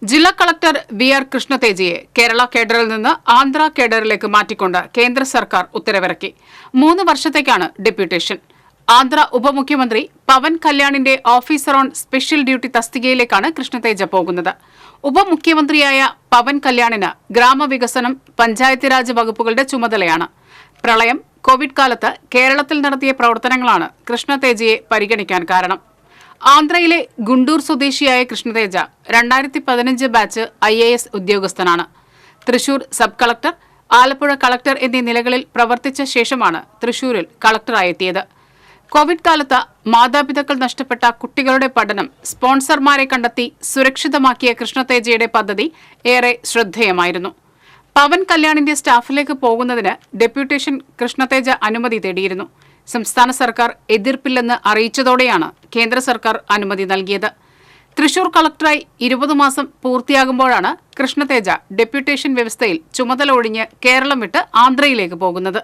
ജില്ലാ കളക്ടർ വി.ആർ. കൃഷ്ണതേജയെ കേരള കേഡറിൽ നിന്ന് ആന്ധ്ര കേഡറിലേക്ക് മാറ്റിക്കൊണ്ട് കേന്ദ്ര സർക്കാർ ഉത്തരവിറക്കി. 3 വർഷത്തേക്കാണ് ഡെപ്യൂട്ടേഷൻ. ആന്ധ്ര ഉപമുഖ്യമന്ത്രി പവൻ കല്യാണിന്റെ ഓഫീസർ ഓൺ സ്പെഷ്യൽ ഡ്യൂട്ടി തസ്തികയിലേക്കാണ് കൃഷ്ണതേജ പോകുന്നത്. ഉപമുഖ്യമന്ത്രിയായ പവൻ കല്യാണിന് ഗ്രാമവികസനം, പഞ്ചായത്ത് രാജ് വകുപ്പുകളുടെ ചുമതലയാണ്. പ്രളയം, കോവിഡ് കാലത്ത് കേരളത്തിൽ നടത്തിയ പ്രവർത്തനങ്ങളാണ് കൃഷ്ണതേജയെ പരിഗണിക്കാൻ കാരണം. ആന്ധ്രയിലെ ഗുണ്ടൂർ സ്വദേശിയായ കൃഷ്ണതേജ 2015 ബാച്ച് IAS ഉദ്യോഗസ്ഥനാണ്. Thrissur sub collector, Alappuzha collector എന്നീ നിലകളിൽ പ്രവർത്തിച്ച ശേഷമാണ് തൃശൂരിൽ കളക്ടറായെത്തിയത്. കോവിഡ് കാലത്ത് മാതാപിതാക്കൾ നഷ്ടപ്പെട്ട കുട്ടികളുടെ പഠനം സ്പോൺസർമാരെ കണ്ടെത്തി സുരക്ഷിതമാക്കിയ കൃഷ്ണതേജയുടെ പദ്ധതി ഏറെ ശ്രദ്ധേയമായിരുന്നു. പവൻ കല്യാണിന്റെ സ്റ്റാഫിലേക്ക് പോകുന്നതിന് ഡെപ്യൂട്ടേഷൻ കൃഷ്ണതേജ അനുമതി തേടിയിരുന്നു. സംസ്ഥാന സർക്കാർ എതിർപ്പില്ലെന്ന് അറിയിച്ചതോടെയാണ് കേന്ദ്ര സർക്കാർ അനുമതി നൽകിയത്. തൃശൂർ കളക്ടറായി 20 മാസം പൂർത്തിയാകുമ്പോഴാണ് കൃഷ്ണതേജ ഡെപ്യൂട്ടേഷൻ വ്യവസ്ഥയിൽ ചുമതല ഒഴിഞ്ഞ് കേരളം വിട്ട് ആന്ധ്രയിലേക്ക് പോകുന്നത്.